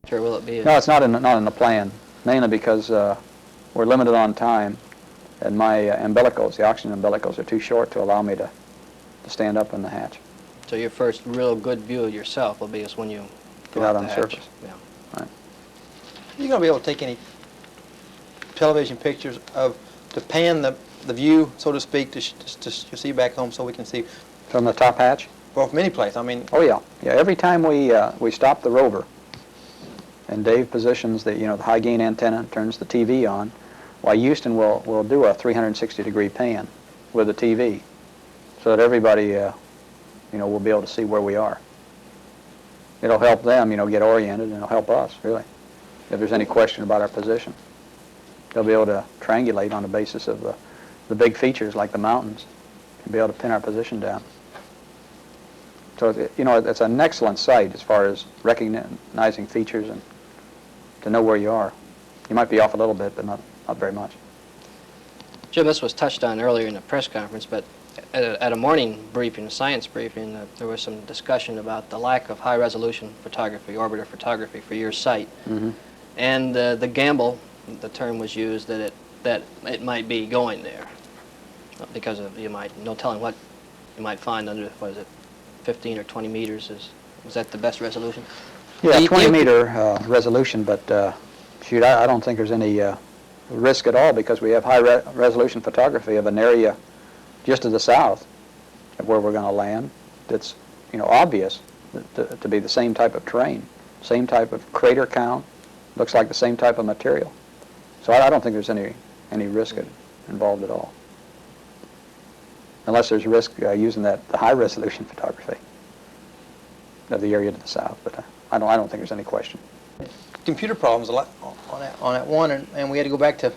Sure, will it be? No, it's not in the plan, mainly because we're limited on time, and my umbilicals, the oxygen umbilicals, are too short to allow me to stand up in the hatch. So your first real good view of yourself will be is when you Get out on the surface. Yeah. Right. Are you going to be able to take any television pictures to pan the view, so to speak, to see back home so we can see? From the top hatch? Well, from any place, I mean. Oh yeah, yeah. Every time we stop the rover, and Dave positions the the high gain antenna, turns the TV on, why Houston will do a 360-degree pan with the TV, so that everybody will be able to see where we are. It'll help them get oriented, and it'll help us really. If there's any question about our position, they'll be able to triangulate on the basis of the big features like the mountains, and be able to pin our position down. So it's an excellent site as far as recognizing features and to know where you are. You might be off a little bit, but not very much. Jim, this was touched on earlier in the press conference, but at a morning briefing, a science briefing, there was some discussion about the lack of high-resolution photography, orbiter photography for your site. Mm-hmm. And the gamble, the term was used that it might be going there because of no telling what you might find under, what is it, 15 or 20 meters. Was that the best resolution? Yeah, 20-meter resolution, but shoot, I don't think there's any risk at all because we have high-resolution photography of an area just to the south of where we're going to land. That's obvious to be the same type of terrain, same type of crater count, looks like the same type of material. So I don't think there's any risk involved at all, unless there's risk using the high-resolution photography of the area to the south. But I don't think there's any question. Computer problems a lot on that one, and we had to go back to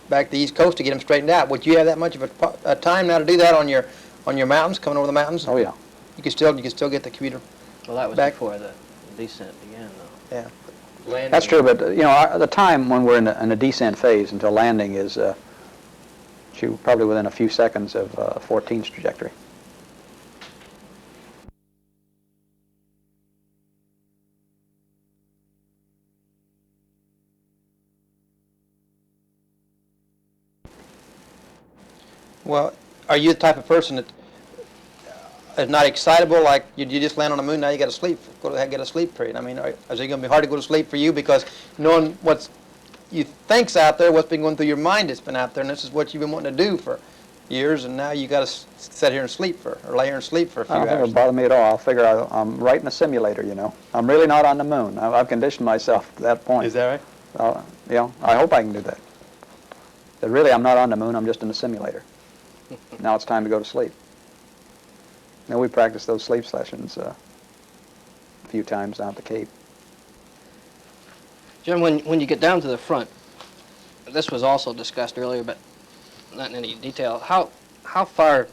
the East Coast to get them straightened out. Would you have that much of a time now to do that on your mountains, coming over the mountains? Oh yeah. You can still get the computer. Well, that was back before the descent began, though. Yeah. Landing. That's true, but the time when we're in a descent phase until landing is probably within a few seconds of 14's trajectory. Well, are you the type of person that is not excitable, like you just land on the moon, now you got to sleep, get a sleep period? I mean, is it going to be hard to go to sleep for you because knowing what you think's out there, what's been going through your mind that's been out there, and this is what you've been wanting to do for years, and now you got to sit here and sleep or lay here and sleep for a few hours? I don't think it'll bother me at all. I'll figure I'm right in a simulator, I'm really not on the moon. I've conditioned myself to that point. Is that right? I hope I can do that. But really, I'm not on the moon, I'm just in a simulator. Now it's time to go to sleep. We practice those sleep sessions a few times down at the Cape. Jim, when you get down to the front, this was also discussed earlier, but not in any detail. How far,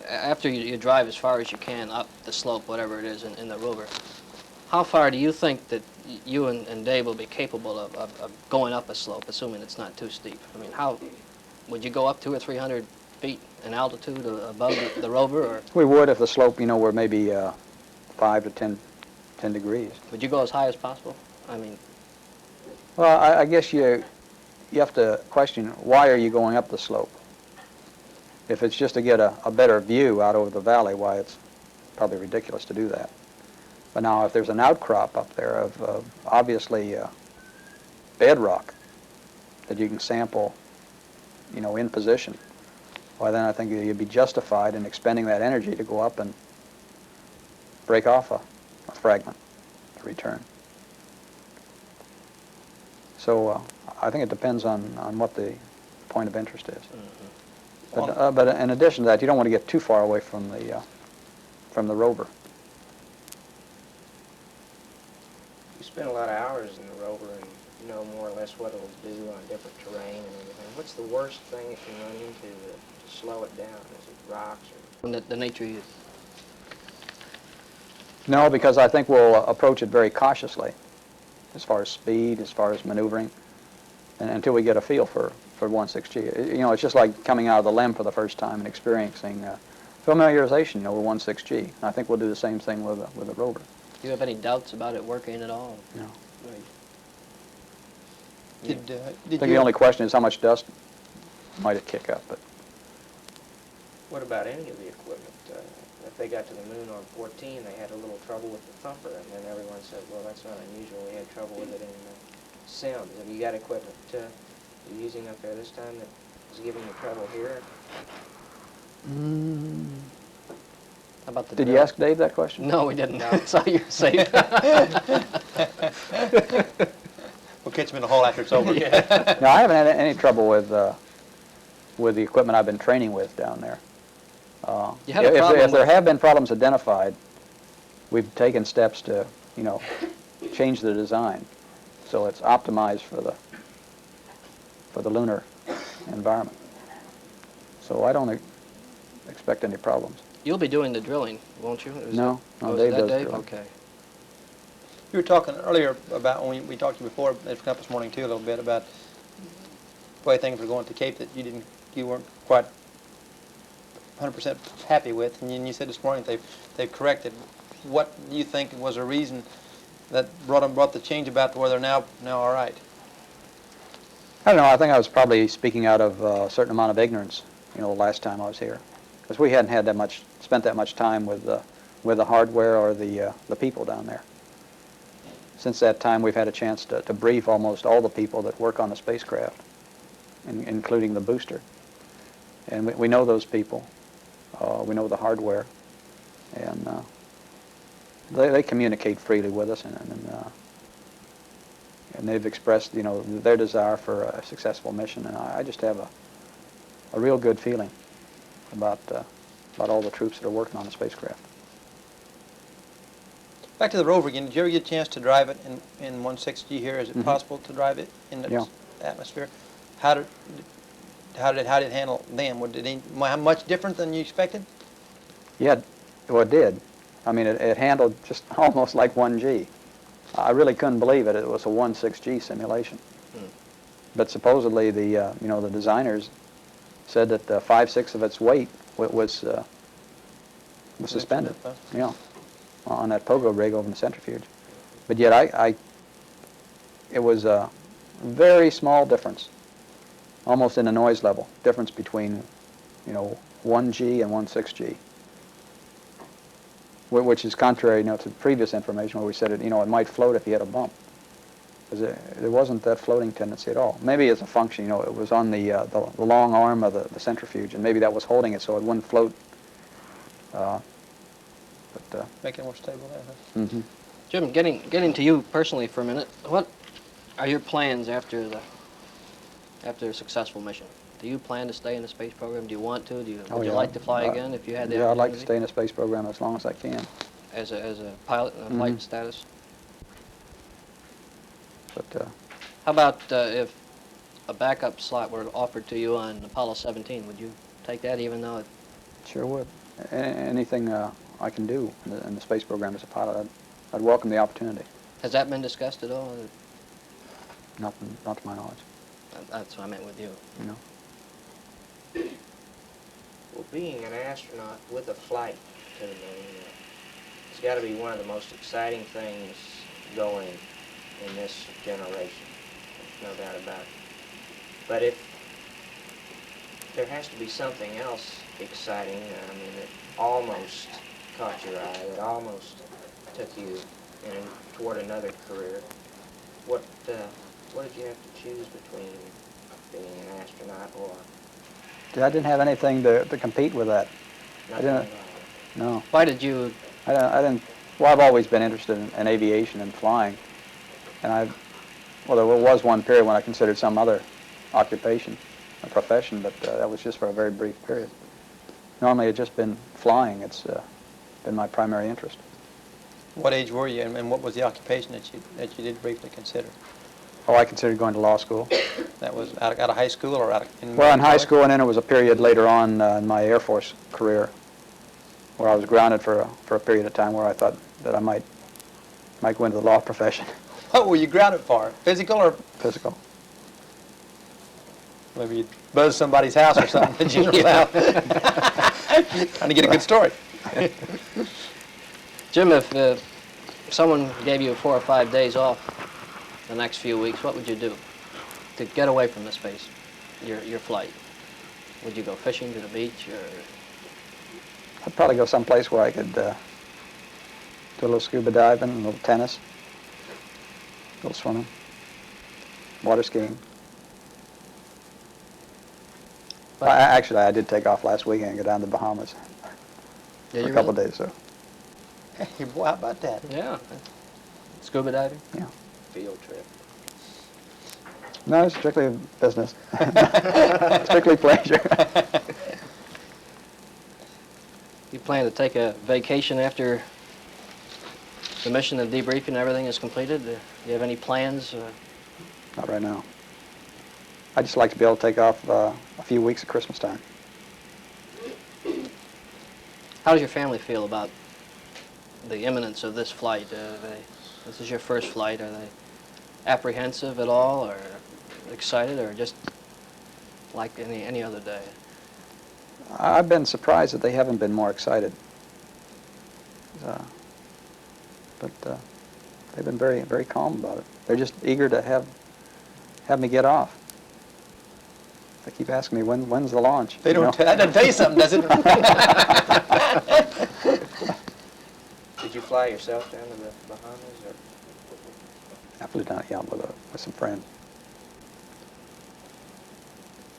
after you drive as far as you can up the slope, whatever it is, in the rover, how far do you think that you and Dave will be capable of going up a slope, assuming it's not too steep? I mean, how would you go up 200 or 300 feet in altitude above the rover? Or we would if the slope, were maybe 5 to 10 degrees. would you go as high as possible? I mean, well, I guess you have to question, why are you going up the slope? If it's just to get a better view out over the valley, why, it's probably ridiculous to do that. But now, if there's an outcrop up there of obviously bedrock that you can sample, in position, why then I think you'd be justified in expending that energy to go up and break off a fragment to return. So I think it depends on what the point of interest is. Mm-hmm. But in addition to that, you don't want to get too far away from the rover. You spend a lot of hours in the rover and you know more or less what it'll do on different terrain and everything. What's the worst thing it can run into to slow it down? Is it rocks or? the nature you... No, because I think we'll approach it very cautiously as far as speed, as far as maneuvering, and until we get a feel for 16G. It's just like coming out of the LEM for the first time and experiencing familiarization, with 16G. I think we'll do the same thing with the rover. Do you have any doubts about it working at all? No. Right. Did I think you? the only question is how much dust might it kick up, but What about any of the equipment? If they got to the moon on 14, they had a little trouble with the thumper, and then everyone said, well, that's not unusual. We had trouble with it in Sims. Have you got equipment you're using up there this time that is giving you trouble here? How about the did you drill? ask Dave that question? No, we didn't. So you're safe. We'll catch him in the hole after it's over. Yeah. No, I haven't had any trouble with the equipment I've been training with down there. You had a if problem there with- have been problems identified, we've taken steps to, change the design so it's optimized for the lunar environment. So I don't expect any problems. You'll be doing the drilling, won't you? No, is Dave that does Dave? drilling. Okay. You were talking earlier about, when we talked to you before, it's come up this morning too, a little bit about the way things were going at the Cape that you weren't quite 100% happy with, and you said this morning they've corrected. What do you think was a reason that brought the change about to where they're now all right? I don't know, I think I was probably speaking out of a certain amount of ignorance, the last time I was here. Because we hadn't spent that much time with the hardware or the people down there. Since that time, we've had a chance to brief almost all the people that work on the spacecraft, including the booster. And we know those people. We know the hardware. And they communicate freely with us, and they've expressed, their desire for a successful mission. And I just have a real good feeling about all the troops that are working on the spacecraft. Back to the rover again. Did you ever get a chance to drive it in 160 here? Is it possible to drive it in the atmosphere? How did it handle then? How much different than you expected? Yeah, well, it did. I mean, it handled just almost like 1G. I really couldn't believe it. It was a 1.6G simulation. But supposedly the designers said that 5/6 of its weight was suspended. On that pogo rig over in the centrifuge. But yet it was a very small difference, almost in the noise level, difference between, 1G and 1.6G, which is contrary, to previous information where we said it might float if you had a bump. Because there wasn't that floating tendency at all. Maybe as a function, it was on the long arm of the centrifuge, and maybe that was holding it so it wouldn't float. Make it more stable there, huh? Jim, getting to you personally for a minute, what are your plans after a successful mission? Do you plan to stay in the space program? Do you want to? Would you like to fly again if you had the opportunity? Yeah, I'd like to stay in the space program as long as I can. As a pilot in a flight status? But How about if a backup slot were offered to you on Apollo 17? Would you take that even though it... sure would. Anything I can do in the space program as a pilot, I'd welcome the opportunity. Has that been discussed at all? Not to my knowledge. That's what I meant with you. Well, being an astronaut with a flight to the moon, it's got to be one of the most exciting things going in this generation. There's no doubt about it. But if there has to be something else exciting, that almost caught your eye, that almost took you toward another career, what did you have to choose between being an astronaut or... I didn't have anything to compete with that. nothing at all? No. Why did you... I didn't. Well, I've always been interested in aviation and flying, and there was one period when I considered some other occupation, a profession, but that was just for a very brief period. Normally, it's just been flying. It's been my primary interest. What age were you, and what was the occupation that you did briefly consider? Oh, I considered going to law school. That was out of high school or Well, in high school, and then it was a period later on in my Air Force career where I was grounded for a period of time where I thought that I might go into the law profession. What were you grounded for? Physical or? Physical. Maybe you buzzed somebody's house or something that you were out. Trying to get a good story. Jim, if If someone gave you 4 or 5 days off the next few weeks, what would you do to get away from the space, your flight? Would you go fishing to the beach, or? I'd probably go someplace where I could do a little scuba diving, a little tennis, a little swimming, water skiing. But- Actually, I did take off last weekend and go down to the Bahamas Did for you a couple really? days. So Hey, boy, how about that? Yeah. Scuba diving? yeah, Field trip. no, it's strictly business, strictly pleasure. You plan to take a vacation after the mission and debriefing and everything is completed? Do you have any plans? Not right now. I'd just like to be able to take off a few weeks at Christmas time. How does your family feel about the imminence of this flight? This is your first flight. Are they apprehensive at all, or excited, or just like any other day? I've been surprised that they haven't been more excited. But they've been very, very calm about it. They're just eager to have me get off. They keep asking me, when's the launch? They don't. You know? That doesn't tell you something, does it? Did you fly yourself down to the Bahamas, or? I flew down, yeah, with some friends.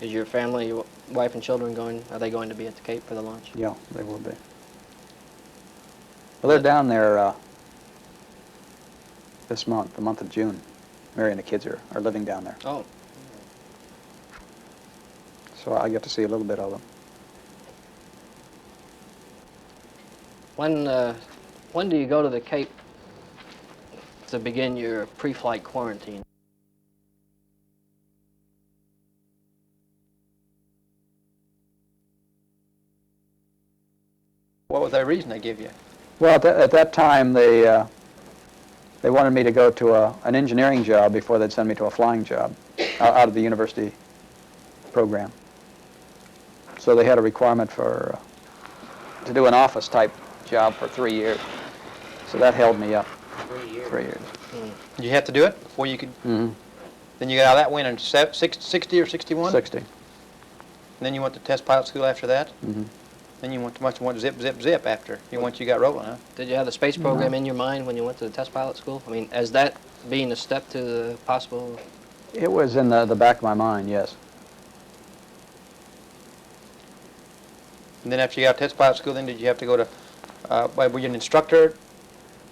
Is your family, your wife and children going? Are they going to be at the Cape for the launch? Yeah, they will be. Well, they're down there this month, the month of June. Mary and the kids are living down there. Oh, So I get to see a little bit of them. when do you go to the Cape to begin your pre-flight quarantine? What was that reason they give you? Well, at that time, they wanted me to go to an engineering job before they'd send me to a flying job out of the university program. So they had a requirement for to do an office-type job for 3 years. So that held me up 3 years. 3 years. Did you have to do it before you could? Mm-hmm. Then you got out of that when in 60 or 61? 60. And then you went to test pilot school after that? Mm-hmm. Then you went zip after once you got rolling, huh? Did you have the space program in your mind when you went to the test pilot school? I mean, as that being a step to the possible? It was in the back of my mind, yes. And then after you got test pilot school, then did you have to go to, were you an instructor?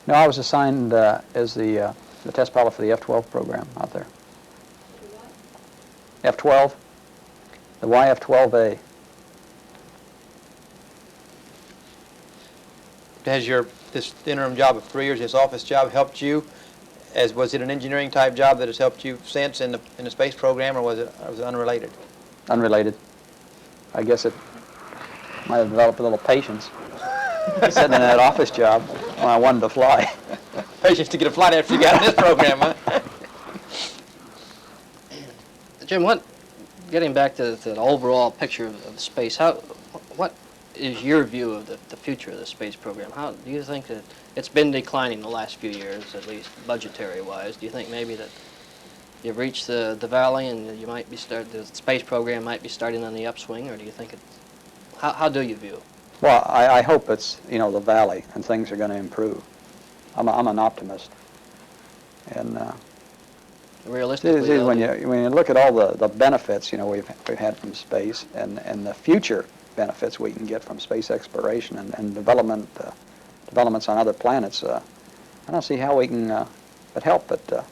No, I was assigned as the test pilot for the F-12 program out there. F-12, the YF-12A. Has this interim job of 3 years, this office job, helped you? Was it an engineering type job that has helped you since in the space program, or was it unrelated? Unrelated. I guess it might have developed a little patience sitting in that office job when I wanted to fly. Patience to get a flight after you got in this program, huh? Jim, getting back to the overall picture of space, what is your view of the future of the space program? How do you think that it's been declining the last few years, at least budgetary-wise? Do you think maybe that you've reached the valley and you might be the space program might be starting on the upswing, or do you think how do you view it? Well, I hope it's, the valley and things are going to improve. I'm an optimist. And Realistically, though, when you look at all the benefits, we've had from space and the future benefits we can get from space exploration and developments on other planets, I don't see how we can but help but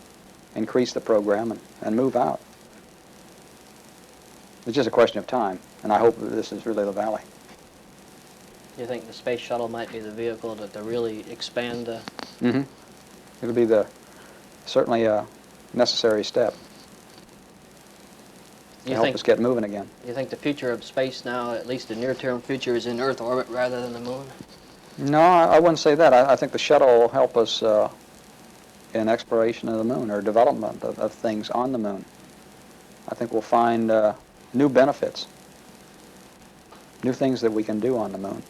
increase the program and move out. It's just a question of time, and I hope that this is really the valley. do you think the space shuttle might be the vehicle to really expand? Mm-hmm. It'll be certainly a necessary step to help us get moving again. Do you think the future of space now, at least the near-term future, is in Earth orbit rather than the moon? No, I wouldn't say that. I think the shuttle will help us in exploration of the moon or development of things on the moon. I think we'll find new benefits, new things that we can do on the moon.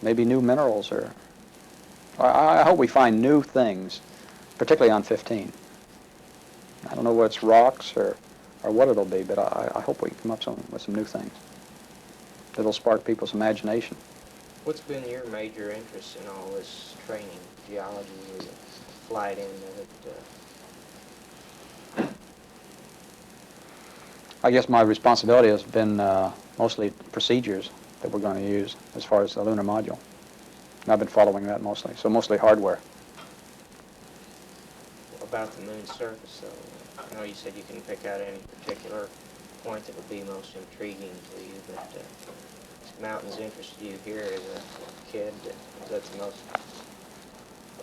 Maybe new minerals or I hope we find new things, particularly on 15. I don't know whether it's rocks or what it'll be, but I hope we come up with some new things that'll spark people's imagination. What's been your major interest in all this training, geology, or the flight end of it? I guess my responsibility has been mostly procedures that we're going to use as far as the lunar module. And I've been following that mostly, so mostly hardware. About the moon's surface, though, I know you said you can pick out any particular point that would be most intriguing to you, but mountains interested you here as a kid. That's the most.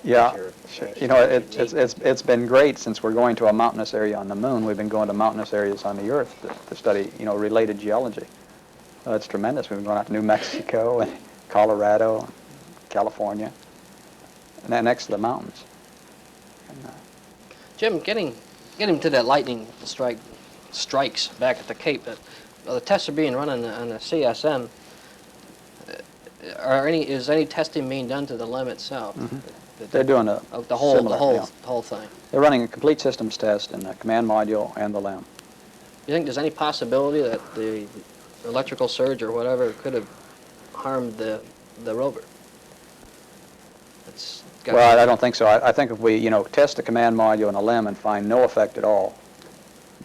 Yeah, sure. you know, it's been great since we're going to a mountainous area on the moon. We've been going to mountainous areas on the Earth to study, you know, related geology. It's tremendous. We've been going out to New Mexico and Colorado, and California, and then next to the mountains. And, Jim, getting to that lightning strikes back at the Cape. The tests are being run on the CSM. Is any testing being done to the LEM itself? Mm-hmm. They're doing the whole thing. They're running a complete systems test in the command module and the LEM. You think there's any possibility that the electrical surge or whatever could have harmed the rover? Well, I don't think so. I think if we, you know, test the command module and the LEM and find no effect at all,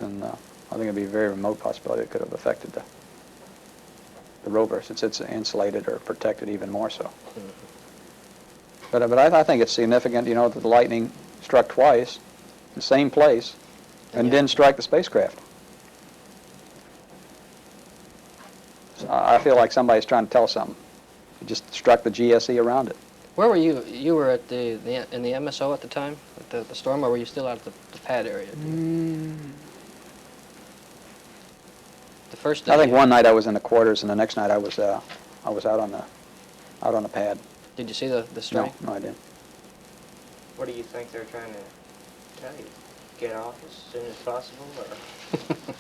then I think it'd be a very remote possibility it could have affected the rover, since it's insulated or protected even more so. Mm-hmm. But I think it's significant, you know, that the lightning struck twice, in the same place, and didn't strike the spacecraft. So I feel like somebody's trying to tell us something. It just struck the GSE around it. Where were you? You were at in the MSO at the time, at the storm, or were you still out at the pad area? The first day. I think one night I was in the quarters, and the next night I was out on the pad. Did you see the strike? No, I didn't. What do you think they're trying to tell you? Get off as soon as possible, or?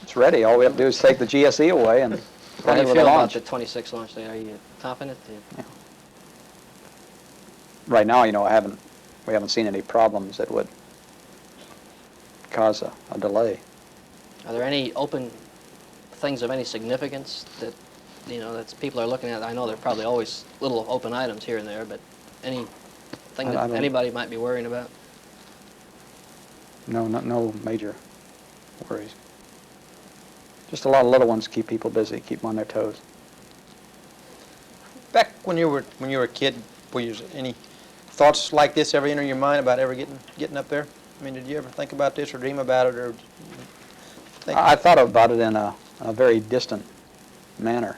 It's ready. All we have to do is take the GSE away and How do you with feel the about launch. the 26 launch day? Are you confident? Yeah. Right now, you know, we haven't seen any problems that would cause a delay. Are there any open things of any significance that, you know, that people are looking at? I know there are probably always little open items here and there, but anything that anybody might be worrying about? No major worries. Just a lot of little ones to keep people busy, keep them on their toes. Back when you were a kid, were you any thoughts like this ever enter your mind about ever getting up there? I mean, did you ever think about this or dream about it, or think? I thought about it in a very distant manner.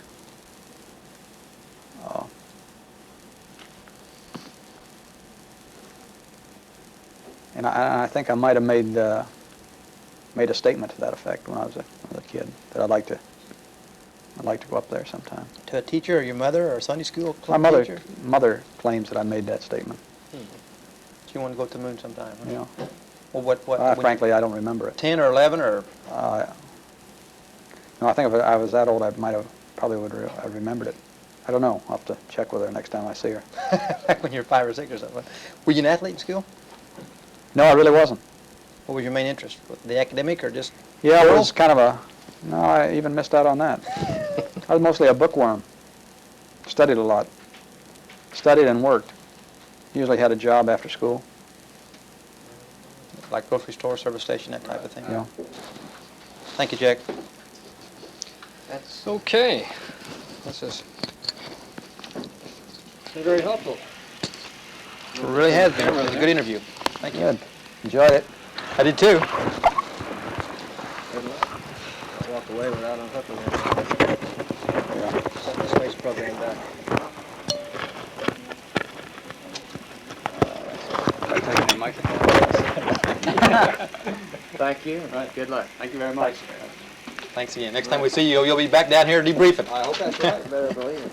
And I think I might have made a statement to that effect when I was a kid, that I'd like to go up there sometime. To a teacher, or your mother, or a Sunday school club teacher? My mother claims that I made that statement. She wanted to go to the moon sometime. Huh? Yeah. Well, what? Frankly, I don't remember it. 10 or 11 or? No, I think if I was that old, I probably would have remembered it. I don't know. I'll have to check with her next time I see her. Back when you were 5 or 6 or something. Were you an athlete in school? No, I really wasn't. What was your main interest? The academic or just? Yeah, it was kind of no, I even missed out on that. I was mostly a bookworm. Studied a lot. Studied and worked. Usually had a job after school. Like grocery store, service station, that type of thing? Yeah. Thank you, Jack. That's okay. This is been very helpful. It really has been. It was a good interview. Thank you. Good. Enjoyed it. I did too. I walked away without unhooking it. Set the space program back. Thank you. Good luck. Thank you very much. Thanks again. Next time we see you, you'll be back down here debriefing. I hope that's right. Better believe it.